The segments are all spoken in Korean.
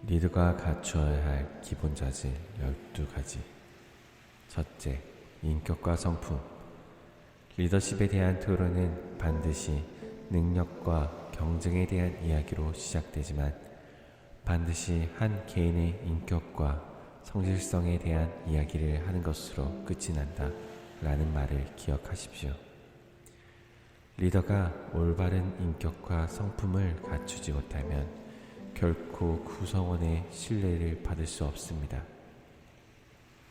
리더가 갖추어야 할 기본 자질 12가지. 첫째, 인격과 성품. 리더십에 대한 토론은 반드시 능력과 경쟁에 대한 이야기로 시작되지만 반드시 한 개인의 인격과 성실성에 대한 이야기를 하는 것으로 끝이 난다 라는 말을 기억하십시오. 리더가 올바른 인격과 성품을 갖추지 못하면 결코 구성원의 신뢰를 받을 수 없습니다.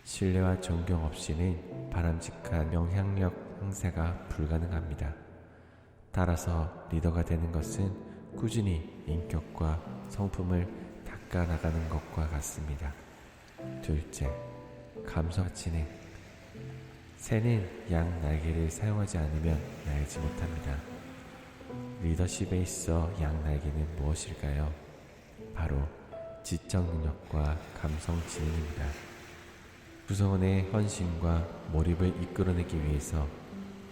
신뢰와 존경 없이는 바람직한 영향력 행사가 불가능합니다. 따라서 리더가 되는 것은 꾸준히 인격과 성품을 닦아나가는 것과 같습니다. 둘째, 감수와 지능. 새는 양 날개를 사용하지 않으면 날지 못합니다. 리더십에 있어 양 날개는 무엇일까요? 바로 지적 능력과 감성 지능입니다. 구성원의 헌신과 몰입을 이끌어내기 위해서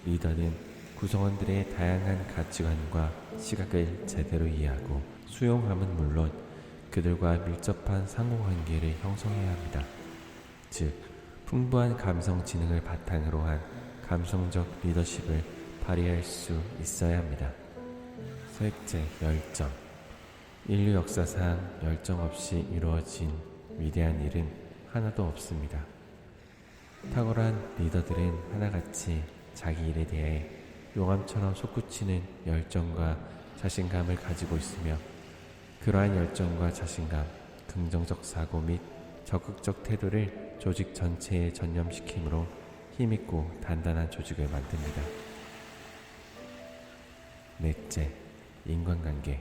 리더는 구성원들의 다양한 가치관과 시각을 제대로 이해하고 수용함은 물론 그들과 밀접한 상호관계를 형성해야 합니다. 즉, 풍부한 감성 지능을 바탕으로 한 감성적 리더십을 발휘할 수 있어야 합니다. 셋째, 열정. 인류 역사상 열정 없이 이루어진 위대한 일은 하나도 없습니다. 탁월한 리더들은 하나같이 자기 일에 대해 용암처럼 솟구치는 열정과 자신감을 가지고 있으며 그러한 열정과 자신감, 긍정적 사고 및 적극적 태도를 조직 전체에 전념시킴으로 힘있고 단단한 조직을 만듭니다. 넷째, 인간관계.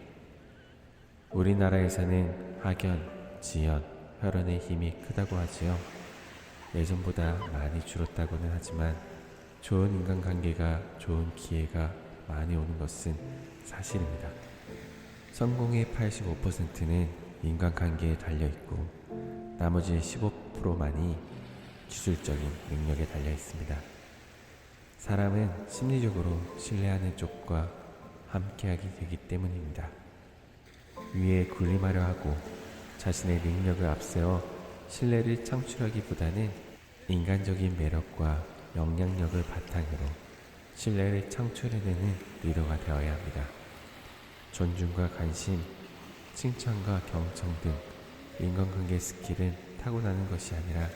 우리나라에서는 학연, 지연, 혈연의 힘이 크다고 하지요. 예전보다 많이 줄었다고는 하지만 좋은 인간관계가 좋은 기회가 많이 오는 것은 사실입니다. 성공의 85%는 인간관계에 달려있고 나머지 15%만이 기술적인 능력에 달려있습니다. 사람은 심리적으로 신뢰하는 쪽과 함께하게 되기 때문입니다. 위에 군림하려 하고 자신의 능력을 앞세워 신뢰를 창출하기보다는 인간적인 매력과 영향력을 바탕으로 신뢰를 창출해내는 리더가 되어야 합니다. 존중과 관심, 칭찬과 경청 등 인간관계 스킬은 타고나는 것이 아니라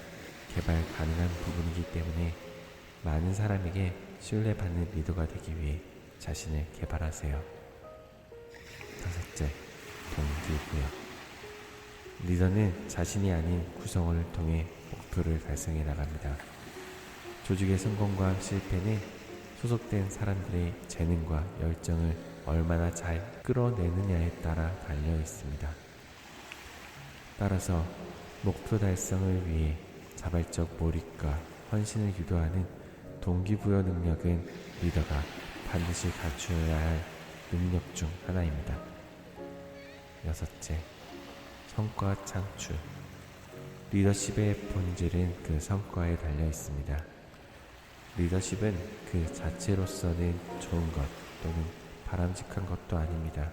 개발 가능한 부분이기 때문에 많은 사람에게 신뢰받는 리더가 되기 위해 자신을 개발하세요. 다섯째, 동기부여. 리더는 자신이 아닌 구성원을 통해 목표를 달성해 나갑니다. 조직의 성공과 실패는 소속된 사람들의 재능과 열정을 얼마나 잘 끌어내느냐에 따라 달려 있습니다. 따라서 목표 달성을 위해 자발적 몰입과 헌신을 유도하는 동기부여 능력은 리더가 반드시 갖추어야 할 능력 중 하나입니다. 여섯째, 성과 창출. 리더십의 본질은 그 성과에 달려 있습니다. 리더십은 그 자체로서는 좋은 것 또는 바람직한 것도 아닙니다.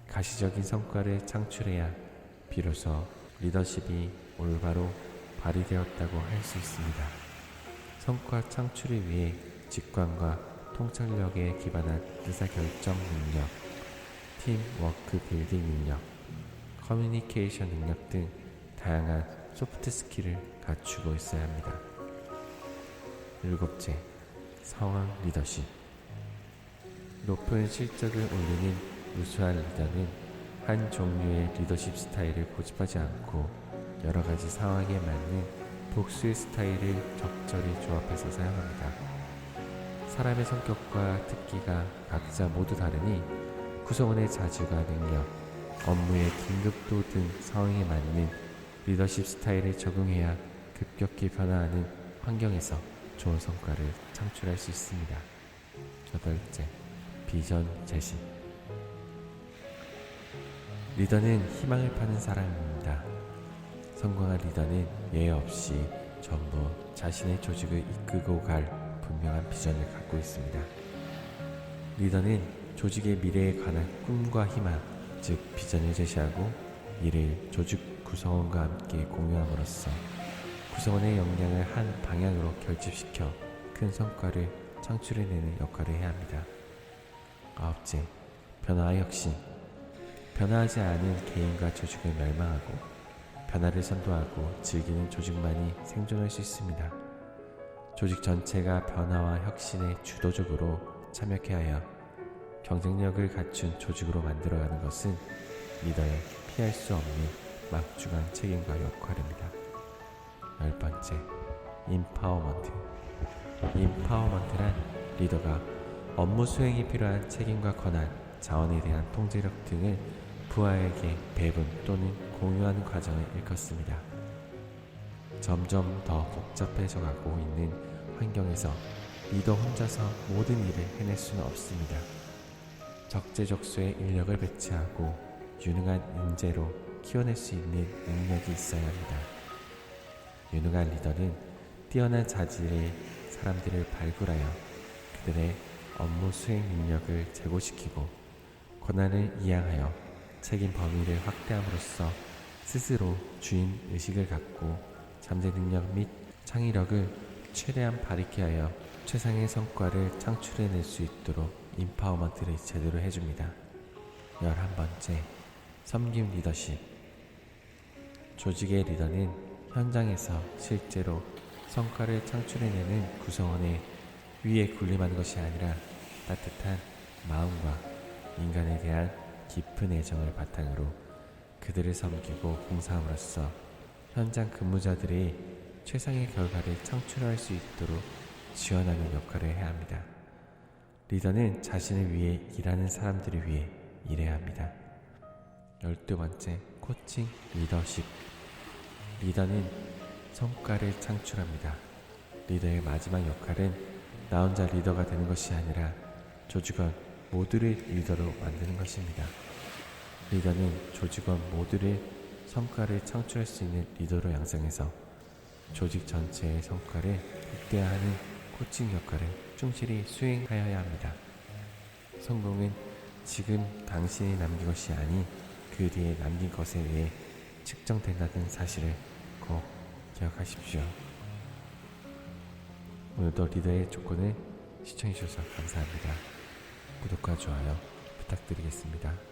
가시적인 성과를 창출해야 비로소 리더십이 올바로 발휘되었다고 할 수 있습니다. 성과 창출을 위해 직관과 통찰력에 기반한 의사결정 능력, 팀워크 빌딩 능력, 커뮤니케이션 능력 등 다양한 소프트 스킬을 갖추고 있어야 합니다. 일곱째, 상황 리더십. 높은 실적을 올리는 우수한 리더는 한 종류의 리더십 스타일을 고집하지 않고 여러 가지 상황에 맞는 복수의 스타일을 적절히 조합해서 사용합니다. 사람의 성격과 특기가 각자 모두 다르니 구성원의 자질과 능력, 업무의 긴급도 등 상황에 맞는 리더십 스타일에 적응해야 급격히 변화하는 환경에서 좋은 성과를 창출할 수 있습니다. 여덟째, 비전 제시. 리더는 희망을 파는 사람입니다. 성공한 리더는 예외 없이 전부 자신의 조직을 이끌고 갈 분명한 비전을 갖고 있습니다. 리더는 조직의 미래에 관한 꿈과 희망, 즉 비전을 제시하고 이를 조직 구성원과 함께 공유함으로써 구성원의 역량을 한 방향으로 결집시켜 큰 성과를 창출해내는 역할을 해야 합니다. 아홉째, 변화와 혁신. 변화하지 않은 개인과 조직을 멸망하고 변화를 선도하고 즐기는 조직만이 생존할 수 있습니다. 조직 전체가 변화와 혁신에 주도적으로 참여해야 하여 경쟁력을 갖춘 조직으로 만들어가는 것은 리더의 피할 수 없는 막중한 책임과 역할입니다. 10번째, 임파워먼트. 임파워먼트란 리더가 업무 수행에 필요한 책임과 권한, 자원에 대한 통제력 등을 부하에게 배분 또는 공유하는 과정을 일컫습니다. 점점 더 복잡해져 가고 있는 환경에서 리더 혼자서 모든 일을 해낼 수는 없습니다. 적재적소에 인력을 배치하고 유능한 인재로 키워낼 수 있는 능력이 있어야 합니다. 유능한 리더는 뛰어난 자질의 사람들을 발굴하여 그들의 업무 수행 능력을 제고시키고 권한을 이양하여 책임 범위를 확대함으로써 스스로 주인 의식을 갖고 잠재 능력 및 창의력을 최대한 발휘케 하여 최상의 성과를 창출해낼 수 있도록 임파워먼트를 제대로 해줍니다. 11번째, 섬김 리더십. 조직의 리더는 현장에서 실제로 성과를 창출해내는 구성원의 위에 군림하는 것이 아니라 따뜻한 마음과 인간에 대한 깊은 애정을 바탕으로 그들을 섬기고 봉사함으로써 현장 근무자들의 최상의 결과를 창출할 수 있도록 지원하는 역할을 해야 합니다. 리더는 자신을 위해 일하는 사람들을 위해 일해야 합니다. 12번째, 코칭 리더십. 리더는 성과를 창출합니다. 리더의 마지막 역할은 나 혼자 리더가 되는 것이 아니라 조직원 모두를 리더로 만드는 것입니다. 리더는 조직원 모두를 성과를 창출할 수 있는 리더로 양성해서 조직 전체의 성과를 극대화하는 코칭 역할을 충실히 수행하여야 합니다. 성공은 지금 당신이 남긴 것이 아닌 그 뒤에 남긴 것에 의해 측정된다는 사실을 꼭 기억하십시오. 오늘도 리더의 조건을 시청해주셔서 감사합니다. 구독과 좋아요 부탁드리겠습니다.